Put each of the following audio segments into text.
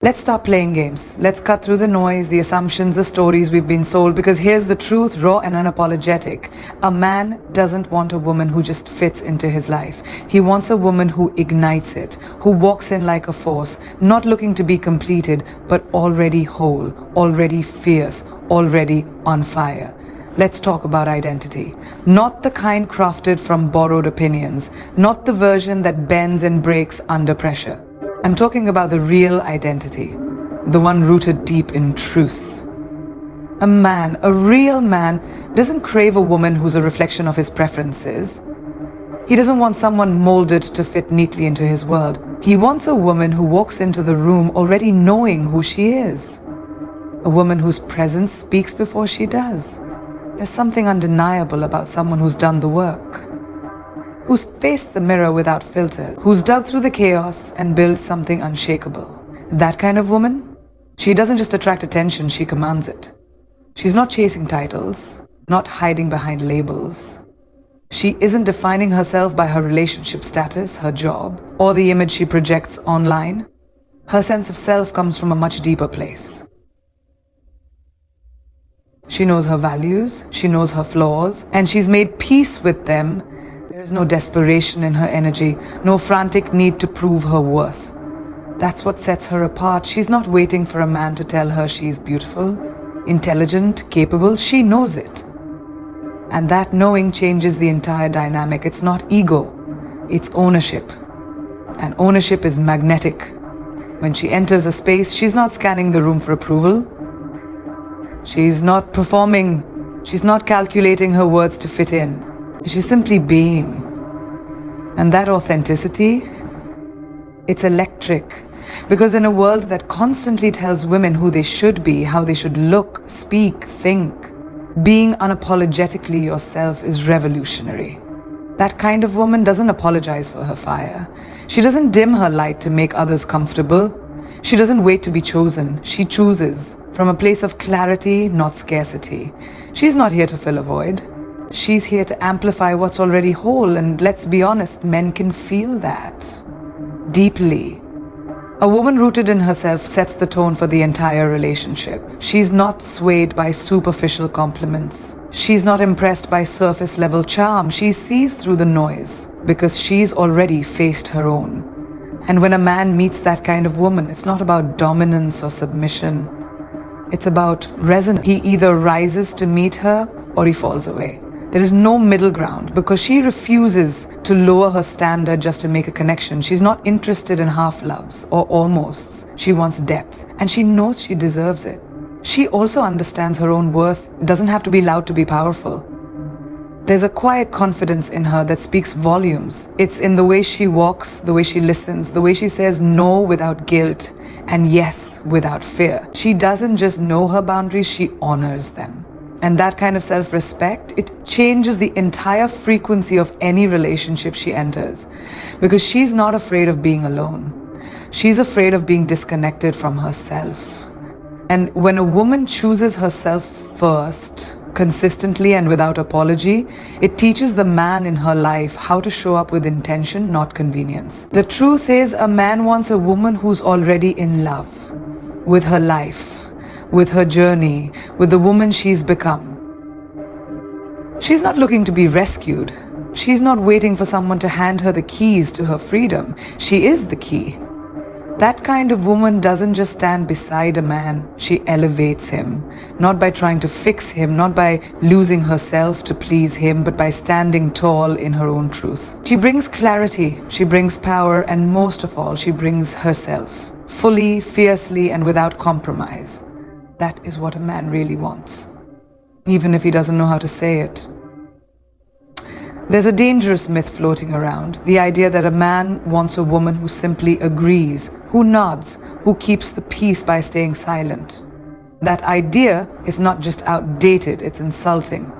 Let's stop playing games. Let's cut through the noise, the assumptions, the stories we've been sold, because here's the truth, raw and unapologetic. A man doesn't want a woman who just fits into his life. He wants a woman who ignites it, who walks in like a force, not looking to be completed, but already whole, already fierce, already on fire. Let's talk about identity. Not the kind crafted from borrowed opinions, not the version that bends and breaks under pressure. I'm talking about the real identity, the one rooted deep in truth. A man, a real man, doesn't crave a woman who's a reflection of his preferences. He doesn't want someone molded to fit neatly into his world. He wants a woman who walks into the room already knowing who she is. A woman whose presence speaks before she does. There's something undeniable about someone who's done the work, who's faced the mirror without filter, who's dug through the chaos and built something unshakable. That kind of woman, she doesn't just attract attention, she commands it. She's not chasing titles, not hiding behind labels. She isn't defining herself by her relationship status, her job, or the image she projects online. Her sense of self comes from a much deeper place. She knows her values, she knows her flaws, and she's made peace with them. There is no desperation in her energy, no frantic need to prove her worth. That's what sets her apart. She's not waiting for a man to tell her she's beautiful, intelligent, capable. She knows it. And that knowing changes the entire dynamic. It's not ego, it's ownership. And ownership is magnetic. When she enters a space, she's not scanning the room for approval. She's not performing. She's not calculating her words to fit in. She's simply being. And that authenticity, it's electric. Because in a world that constantly tells women who they should be, how they should look, speak, think, being unapologetically yourself is revolutionary. That kind of woman doesn't apologize for her fire. She doesn't dim her light to make others comfortable. She doesn't wait to be chosen. She chooses from a place of clarity, not scarcity. She's not here to fill a void. She's here to amplify what's already whole, and let's be honest, men can feel that deeply. A woman rooted in herself sets the tone for the entire relationship. She's not swayed by superficial compliments. She's not impressed by surface-level charm. She sees through the noise because she's already faced her own. And when a man meets that kind of woman, it's not about dominance or submission. It's about resonance. He either rises to meet her or he falls away. There is no middle ground because she refuses to lower her standard just to make a connection. She's not interested in half-loves or almosts. She wants depth, and she knows she deserves it. She also understands her own worth. It doesn't have to be loud to be powerful. There's a quiet confidence in her that speaks volumes. It's in the way she walks, the way she listens, the way she says no without guilt and yes without fear. She doesn't just know her boundaries, she honors them. And that kind of self-respect, it changes the entire frequency of any relationship she enters. Because she's not afraid of being alone. She's afraid of being disconnected from herself. And when a woman chooses herself first, consistently and without apology, it teaches the man in her life how to show up with intention, not convenience. The truth is, a man wants a woman who's already in love with her life, with her journey, with the woman she's become. She's not looking to be rescued. She's not waiting for someone to hand her the keys to her freedom. She is the key. That kind of woman doesn't just stand beside a man, she elevates him. Not by trying to fix him, not by losing herself to please him, but by standing tall in her own truth. She brings clarity, she brings power, and most of all, she brings herself. Fully, fiercely, and without compromise. That is what a man really wants, even if he doesn't know how to say it. There's a dangerous myth floating around, the idea that a man wants a woman who simply agrees, who nods, who keeps the peace by staying silent. That idea is not just outdated, it's insulting.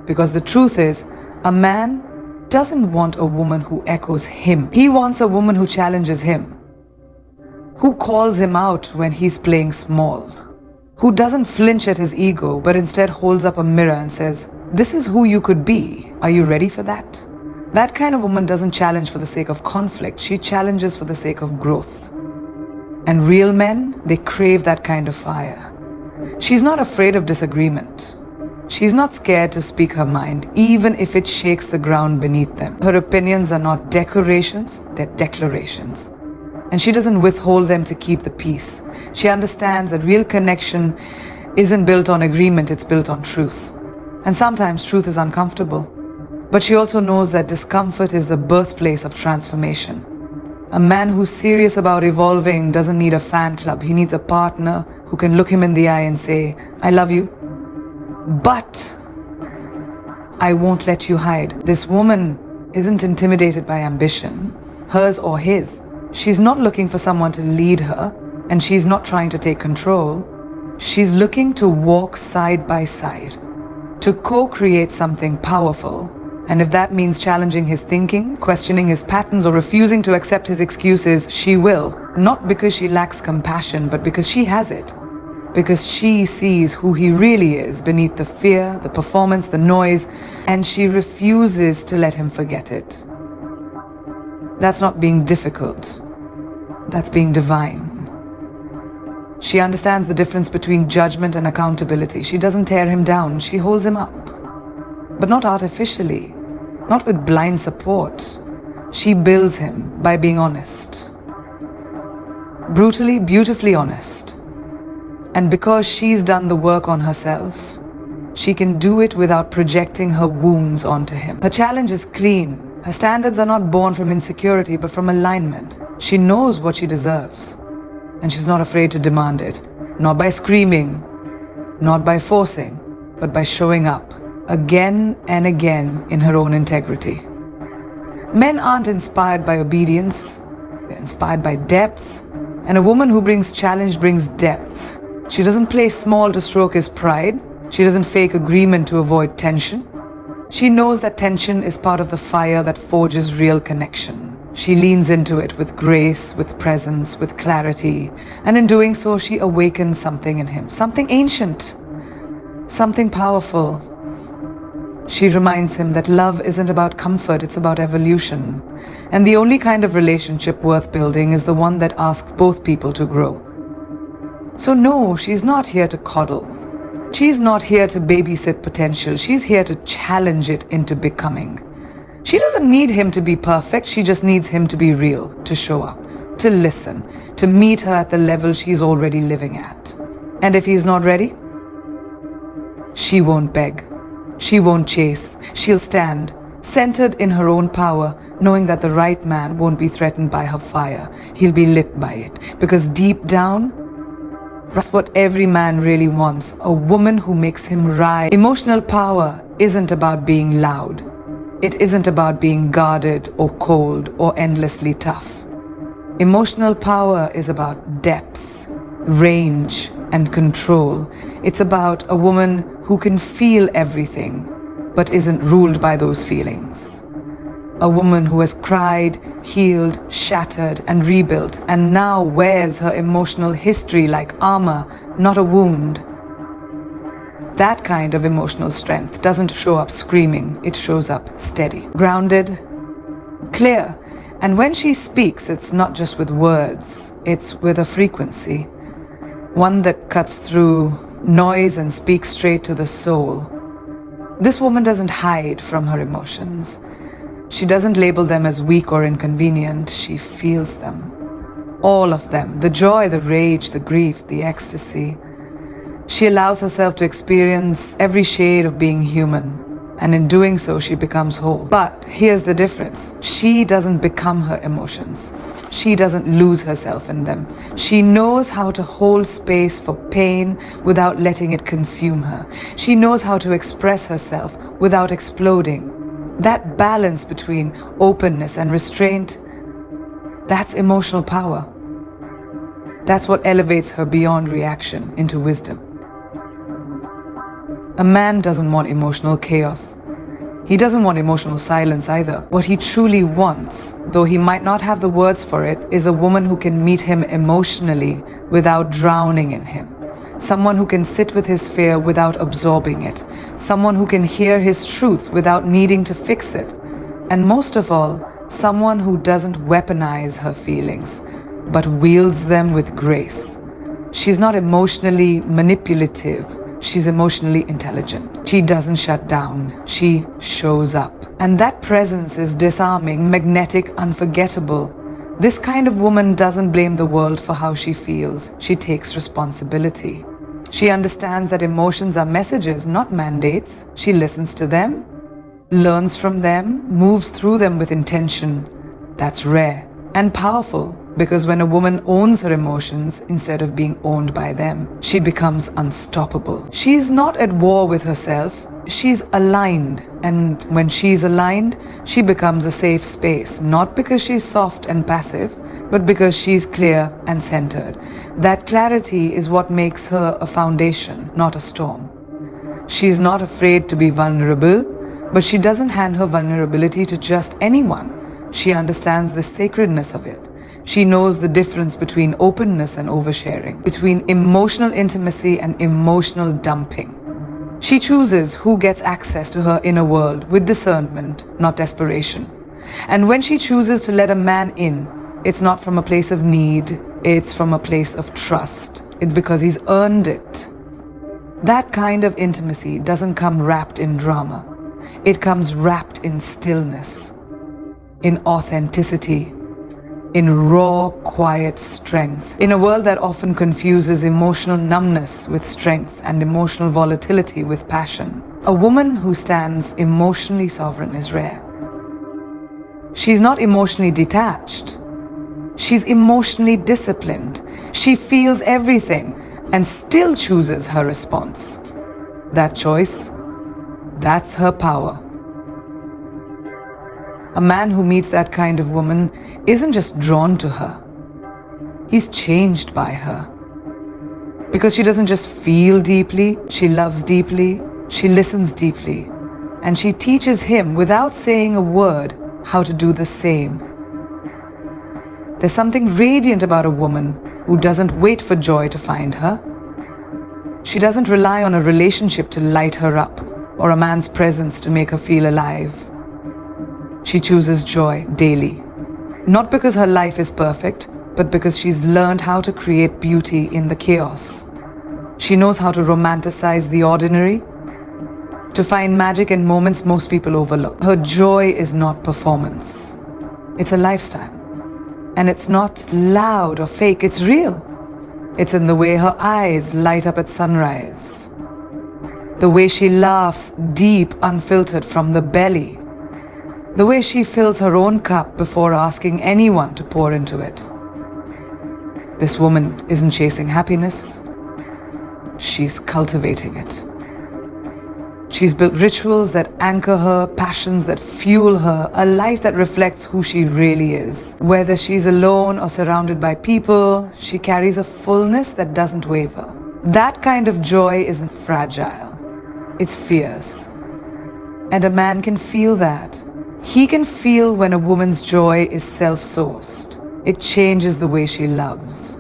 Because the truth is, a man doesn't want a woman who echoes him. He wants a woman who challenges him, who calls him out when he's playing small, who doesn't flinch at his ego, but instead holds up a mirror and says, "This is who you could be. Are you ready for that?" That kind of woman doesn't challenge for the sake of conflict. She challenges for the sake of growth. And real men, they crave that kind of fire. She's not afraid of disagreement. She's not scared to speak her mind, even if it shakes the ground beneath them. Her opinions are not decorations, they're declarations. And she doesn't withhold them to keep the peace. She understands that real connection isn't built on agreement, it's built on truth. And sometimes truth is uncomfortable. But she also knows that discomfort is the birthplace of transformation. A man who's serious about evolving doesn't need a fan club. He needs a partner who can look him in the eye and say, I love you, but I won't let you hide. This woman isn't intimidated by ambition, hers or his. She's not looking for someone to lead her, and she's not trying to take control. She's looking to walk side by side, to co-create something powerful. And if that means challenging his thinking, questioning his patterns, or refusing to accept his excuses, she will. Not because she lacks compassion, but because she has it. Because she sees who he really is beneath the fear, the performance, the noise, and she refuses to let him forget it. That's not being difficult. That's being divine. She understands the difference between judgment and accountability. She doesn't tear him down, she holds him up. But not artificially, not with blind support. She builds him by being honest. Brutally, beautifully honest. And because she's done the work on herself, she can do it without projecting her wounds onto him. Her challenge is clean. Her standards are not born from insecurity, but from alignment. She knows what she deserves, and she's not afraid to demand it. Not by screaming, not by forcing, but by showing up again and again in her own integrity. Men aren't inspired by obedience, they're inspired by depth, and a woman who brings challenge brings depth. She doesn't play small to stroke his pride. She doesn't fake agreement to avoid tension. She knows that tension is part of the fire that forges real connection. She leans into it with grace, with presence, with clarity, and in doing so, she awakens something in him, something ancient, something powerful. She reminds him that love isn't about comfort, it's about evolution. And the only kind of relationship worth building is the one that asks both people to grow. So no, she's not here to coddle. She's not here to babysit potential. She's here to challenge it into becoming. She doesn't need him to be perfect. She just needs him to be real, to show up, to listen, to meet her at the level she's already living at. And if he's not ready, she won't beg. She won't chase. She'll stand, centered in her own power, knowing that the right man won't be threatened by her fire. He'll be lit by it. Because deep down, that's what every man really wants, a woman who makes him rise. Emotional power isn't about being loud. It isn't about being guarded or cold or endlessly tough. Emotional power is about depth, range, and control. It's about a woman who can feel everything, but isn't ruled by those feelings. A woman who has cried, healed, shattered, and rebuilt, and now wears her emotional history like armor, not a wound. That kind of emotional strength doesn't show up screaming, it shows up steady, grounded, clear. And when she speaks, it's not just with words, it's with a frequency, one that cuts through noise and speaks straight to the soul. This woman doesn't hide from her emotions. She doesn't label them as weak or inconvenient, she feels them. All of them, the joy, the rage, the grief, the ecstasy. She allows herself to experience every shade of being human, and in doing so, she becomes whole. But here's the difference. She doesn't become her emotions. She doesn't lose herself in them. She knows how to hold space for pain without letting it consume her. She knows how to express herself without exploding. That balance between openness and restraint, that's emotional power. That's what elevates her beyond reaction into wisdom. A man doesn't want emotional chaos. He doesn't want emotional silence either. What he truly wants, though he might not have the words for it, is a woman who can meet him emotionally without drowning in him. Someone who can sit with his fear without absorbing it. Someone who can hear his truth without needing to fix it. And most of all, someone who doesn't weaponize her feelings, but wields them with grace. She's not emotionally manipulative. She's emotionally intelligent. She doesn't shut down. She shows up. And that presence is disarming, magnetic, unforgettable. This kind of woman doesn't blame the world for how she feels. She takes responsibility. She understands that emotions are messages, not mandates. She listens to them, learns from them, moves through them with intention. That's rare and powerful, because when a woman owns her emotions instead of being owned by them, she becomes unstoppable. She's not at war with herself. She's aligned, and when she's aligned, she becomes a safe space, not because she's soft and passive, but because she's clear and centered. That clarity is what makes her a foundation, not a storm. She's not afraid to be vulnerable, but she doesn't hand her vulnerability to just anyone. She understands the sacredness of it. She knows the difference between openness and oversharing, between emotional intimacy and emotional dumping. She chooses who gets access to her inner world with discernment, not desperation. And when she chooses to let a man in, it's not from a place of need, it's from a place of trust. It's because he's earned it. That kind of intimacy doesn't come wrapped in drama. It comes wrapped in stillness, in authenticity, in raw, quiet strength. In a world that often confuses emotional numbness with strength and emotional volatility with passion, a woman who stands emotionally sovereign is rare. She's not emotionally detached. She's emotionally disciplined. She feels everything and still chooses her response. That choice, that's her power. A man who meets that kind of woman isn't just drawn to her. He's changed by her. Because she doesn't just feel deeply, she loves deeply, she listens deeply, and she teaches him without saying a word how to do the same. There's something radiant about a woman who doesn't wait for joy to find her. She doesn't rely on a relationship to light her up or a man's presence to make her feel alive. She chooses joy daily, not because her life is perfect, but because she's learned how to create beauty in the chaos. She knows how to romanticize the ordinary, to find magic in moments most people overlook. Her joy is not performance. It's a lifestyle. And it's not loud or fake, it's real. It's in the way her eyes light up at sunrise, the way she laughs deep, unfiltered from the belly, the way she fills her own cup before asking anyone to pour into it. This woman isn't chasing happiness, she's cultivating it. She's built rituals that anchor her, passions that fuel her, a life that reflects who she really is. Whether she's alone or surrounded by people, she carries a fullness that doesn't waver. That kind of joy isn't fragile, it's fierce. And a man can feel that. He can feel when a woman's joy is self-sourced. It changes the way she loves.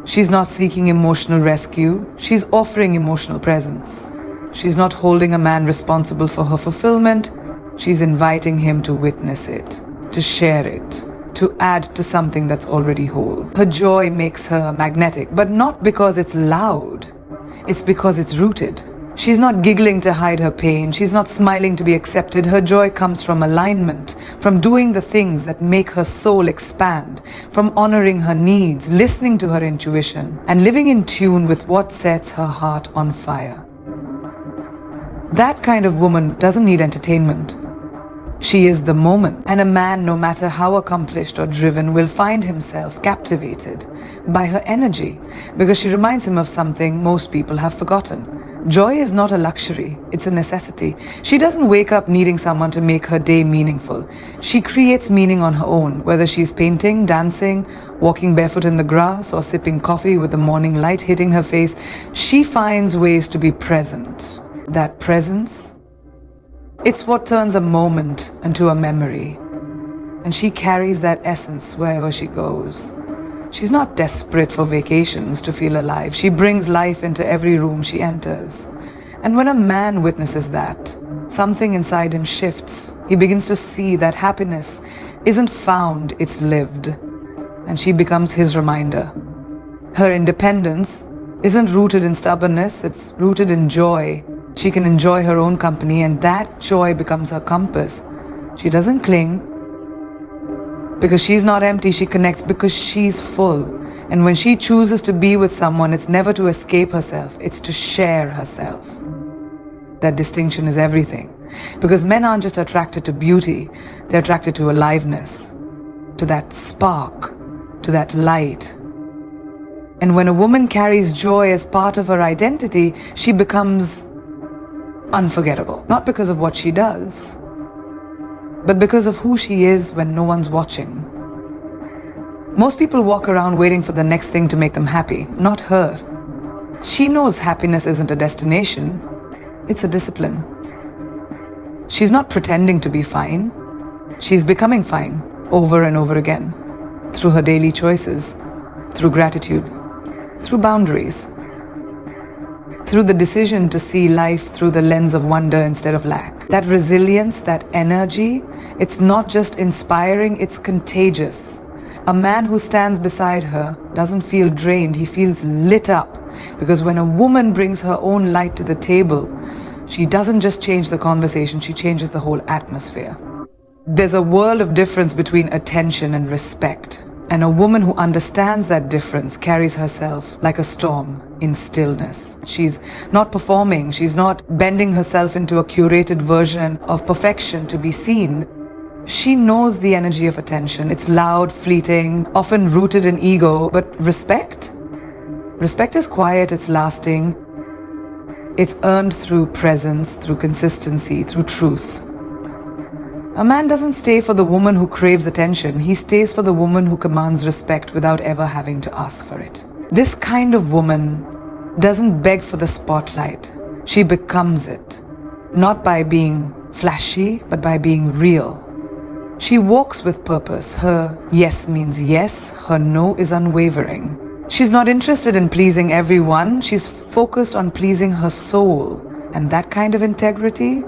She's not seeking emotional rescue, she's offering emotional presence. She's not holding a man responsible for her fulfillment, she's inviting him to witness it, to share it, to add to something that's already whole. Her joy makes her magnetic, but not because it's loud, it's because it's rooted. She's not giggling to hide her pain. She's not smiling to be accepted. Her joy comes from alignment, from doing the things that make her soul expand, from honoring her needs, listening to her intuition, and living in tune with what sets her heart on fire. That kind of woman doesn't need entertainment. She is the moment, and a man, no matter how accomplished or driven, will find himself captivated by her energy because she reminds him of something most people have forgotten. Joy is not a luxury, it's a necessity. She doesn't wake up needing someone to make her day meaningful. She creates meaning on her own, whether she's painting, dancing, walking barefoot in the grass, or sipping coffee with the morning light hitting her face. She finds ways to be present. That presence, it's what turns a moment into a memory. And she carries that essence wherever she goes. She's not desperate for vacations to feel alive. She brings life into every room she enters. And when a man witnesses that, something inside him shifts. He begins to see that happiness isn't found, it's lived. and she becomes his reminder. Her independence isn't rooted in stubbornness, it's rooted in joy. She can enjoy her own company, and that joy becomes her compass. She doesn't cling because she's not empty, she connects because she's full. And when she chooses to be with someone, it's never to escape herself, it's to share herself. That distinction is everything. Because men aren't just attracted to beauty, they're attracted to aliveness, to that spark, to that light. And when a woman carries joy as part of her identity, she becomes unforgettable. Not because of what she does, but because of who she is when no one's watching. Most people walk around waiting for the next thing to make them happy, not her. She knows happiness isn't a destination, it's a discipline. She's not pretending to be fine, she's becoming fine over and over again, through her daily choices, through gratitude, through boundaries, through the decision to see life through the lens of wonder instead of lack. That resilience, that energy, it's not just inspiring, it's contagious. A man who stands beside her doesn't feel drained, he feels lit up. Because when a woman brings her own light to the table, she doesn't just change the conversation, she changes the whole atmosphere. There's a world of difference between attention and respect. And a woman who understands that difference carries herself like a storm in stillness. She's not performing, she's not bending herself into a curated version of perfection to be seen. She knows the energy of attention. It's loud, fleeting, often rooted in ego, but respect? Respect is quiet, it's lasting. It's earned through presence, through consistency, through truth. A man doesn't stay for the woman who craves attention. He stays for the woman who commands respect without ever having to ask for it. This kind of woman doesn't beg for the spotlight. She becomes it. Not by being flashy, but by being real. She walks with purpose. Her yes means yes. Her no is unwavering. She's not interested in pleasing everyone. She's focused on pleasing her soul. And that kind of integrity,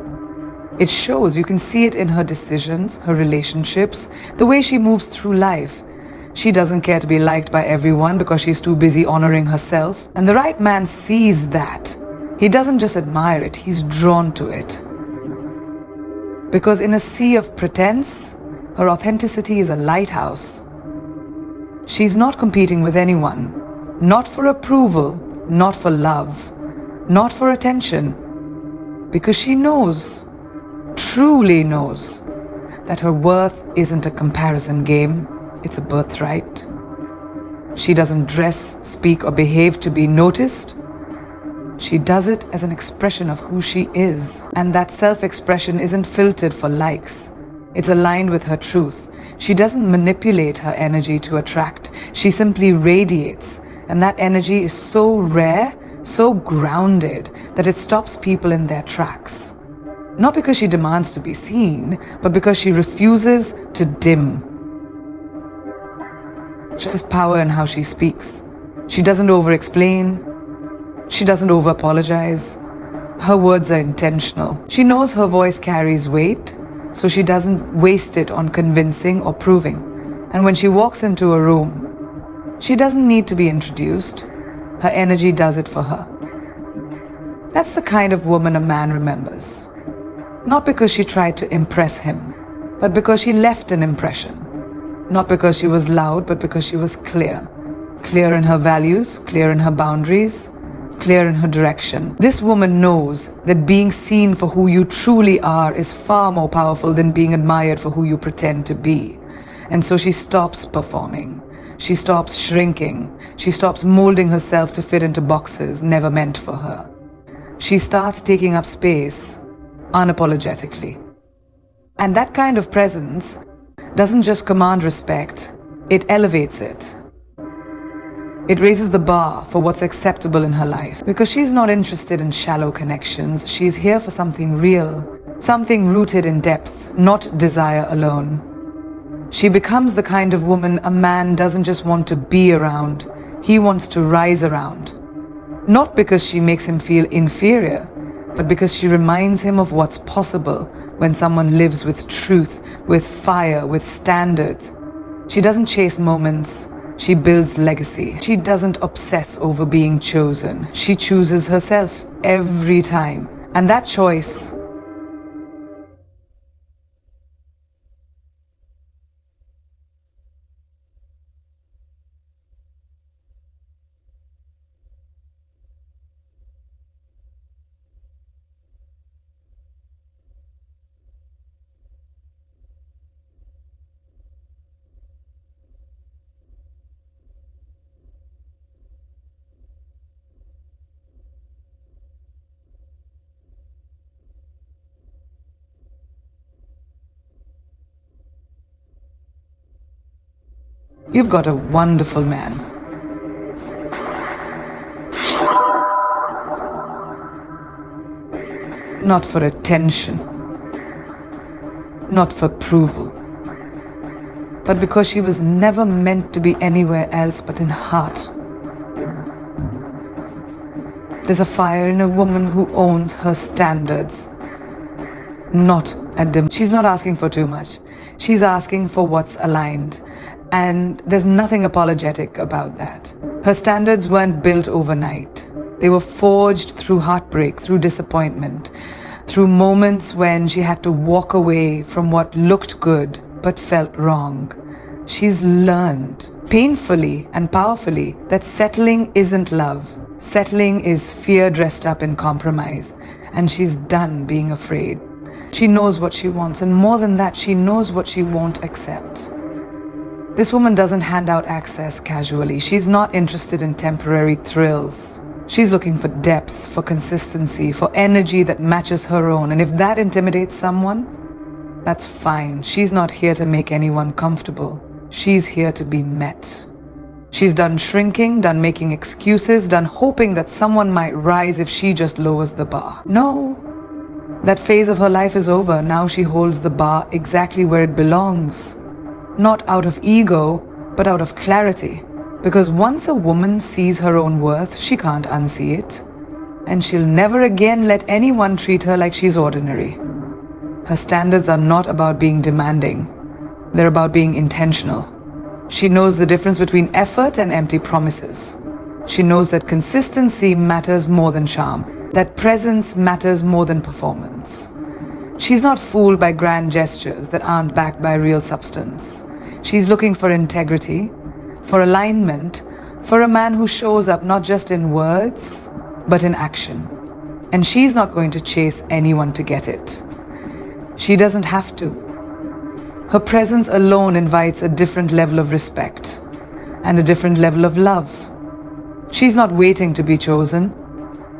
it shows. You can see it in her decisions, her relationships, the way she moves through life. She doesn't care to be liked by everyone because she's too busy honoring herself. And the right man sees that. He doesn't just admire it, he's drawn to it. Because in a sea of pretense, her authenticity is a lighthouse. She's not competing with anyone. Not for approval, not for love, not for attention. Because she knows, truly knows, that her worth isn't a comparison game, it's a birthright. She doesn't dress, speak, or behave to be noticed. She does it as an expression of who she is. And that self-expression isn't filtered for likes. It's aligned with her truth. She doesn't manipulate her energy to attract. She simply radiates. And that energy is so rare, so grounded, that it stops people in their tracks. Not because she demands to be seen, but because she refuses to dim. She has power in how she speaks. She doesn't over-explain. She doesn't over-apologize. Her words are intentional. She knows her voice carries weight, so she doesn't waste it on convincing or proving. And when she walks into a room, she doesn't need to be introduced. Her energy does it for her. That's the kind of woman a man remembers. Not because she tried to impress him, but because she left an impression. Not because she was loud, but because she was clear. Clear in her values, clear in her boundaries, clear in her direction. This woman knows that being seen for who you truly are is far more powerful than being admired for who you pretend to be. And so she stops performing. She stops shrinking. She stops molding herself to fit into boxes never meant for her. She starts taking up space unapologetically. And that kind of presence doesn't just command respect, it elevates it. It raises the bar for what's acceptable in her life. Because she's not interested in shallow connections, she's here for something real, something rooted in depth, not desire alone. She becomes the kind of woman a man doesn't just want to be around, he wants to rise around. Not because she makes him feel inferior, but because she reminds him of what's possible when someone lives with truth, with fire, with standards. She doesn't chase moments. She builds legacy. She doesn't obsess over being chosen. She chooses herself every time. And that choice, you've got a wonderful man. Not for attention, not for approval, but because she was never meant to be anywhere else but in heart. There's a fire in a woman who owns her standards, not at dim. She's not asking for too much. She's asking for what's aligned. And there's nothing apologetic about that. Her standards weren't built overnight. They were forged through heartbreak, through disappointment, through moments when she had to walk away from what looked good but felt wrong. She's learned, painfully and powerfully, that settling isn't love. Settling is fear dressed up in compromise. And she's done being afraid. She knows what she wants, and more than that, she knows what she won't accept. This woman doesn't hand out access casually. She's not interested in temporary thrills. She's looking for depth, for consistency, for energy that matches her own. And if that intimidates someone, that's fine. She's not here to make anyone comfortable. She's here to be met. She's done shrinking, done making excuses, done hoping that someone might rise if she just lowers the bar. No, that phase of her life is over. Now she holds the bar exactly where it belongs. Not out of ego, but out of clarity. Because once a woman sees her own worth, she can't unsee it. And she'll never again let anyone treat her like she's ordinary. Her standards are not about being demanding. They're about being intentional. She knows the difference between effort and empty promises. She knows that consistency matters more than charm, that presence matters more than performance. She's not fooled by grand gestures that aren't backed by real substance. She's looking for integrity, for alignment, for a man who shows up not just in words, but in action. And she's not going to chase anyone to get it. She doesn't have to. Her presence alone invites a different level of respect and a different level of love. She's not waiting to be chosen.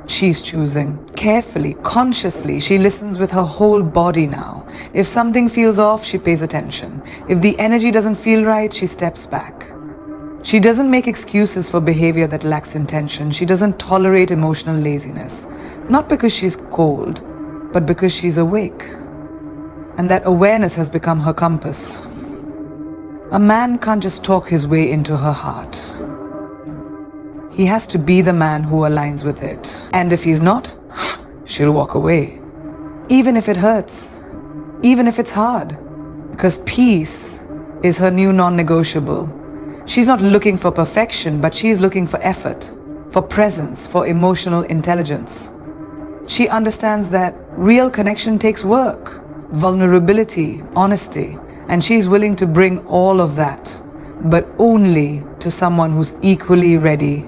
She's choosing. Carefully, consciously, she listens with her whole body now. If something feels off, she pays attention. If the energy doesn't feel right, she steps back. She doesn't make excuses for behavior that lacks intention. She doesn't tolerate emotional laziness. Not because she's cold, but because she's awake. And that awareness has become her compass. A man can't just talk his way into her heart. He has to be the man who aligns with it. And if he's not, she'll walk away. Even if it hurts. Even if it's hard. Because peace is her new non-negotiable. She's not looking for perfection, but she's looking for effort, for presence, for emotional intelligence. She understands that real connection takes work, vulnerability, honesty, and she's willing to bring all of that, but only to someone who's equally ready,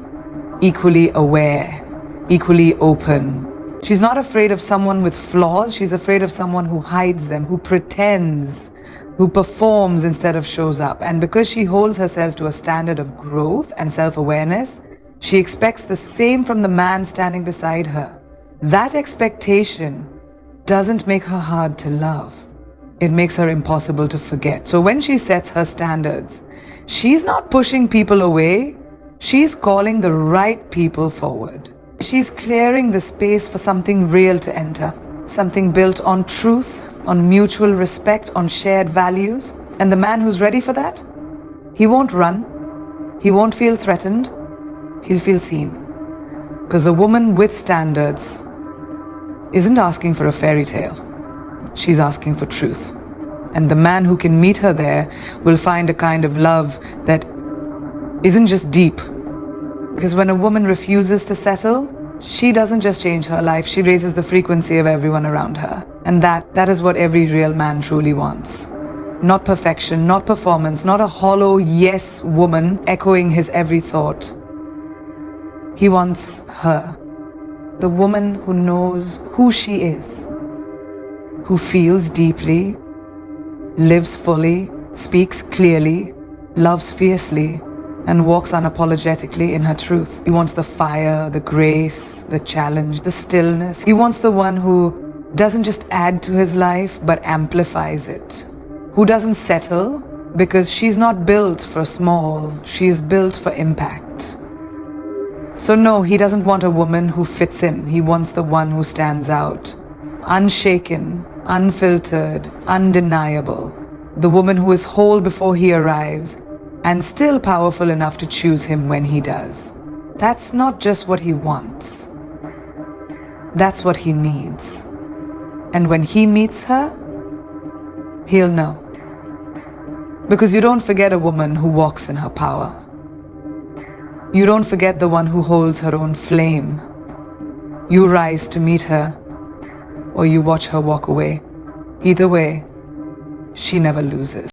equally aware, equally open. She's not afraid of someone with flaws. She's afraid of someone who hides them, who pretends, who performs instead of shows up. And because she holds herself to a standard of growth and self-awareness, she expects the same from the man standing beside her. That expectation doesn't make her hard to love. It makes her impossible to forget. So when she sets her standards, she's not pushing people away. She's calling the right people forward. She's clearing the space for something real to enter, something built on truth, on mutual respect, on shared values. And the man who's ready for that, he won't run, he won't feel threatened, he'll feel seen. Because a woman with standards isn't asking for a fairy tale, she's asking for truth. And the man who can meet her there will find a kind of love that isn't just deep. Because when a woman refuses to settle, she doesn't just change her life, she raises the frequency of everyone around her. And that is what every real man truly wants. Not perfection, not performance, not a hollow yes woman echoing his every thought. He wants her, the woman who knows who she is, who feels deeply, lives fully, speaks clearly, loves fiercely, and walks unapologetically in her truth. He wants the fire, the grace, the challenge, the stillness. He wants the one who doesn't just add to his life, but amplifies it. Who doesn't settle because she's not built for small, she is built for impact. So no, he doesn't want a woman who fits in. He wants the one who stands out. Unshaken, unfiltered, undeniable. The woman who is whole before he arrives, and still powerful enough to choose him when he does. That's not just what he wants. That's what he needs. And when he meets her, he'll know. Because you don't forget a woman who walks in her power. You don't forget the one who holds her own flame. You rise to meet her, or you watch her walk away. Either way, she never loses.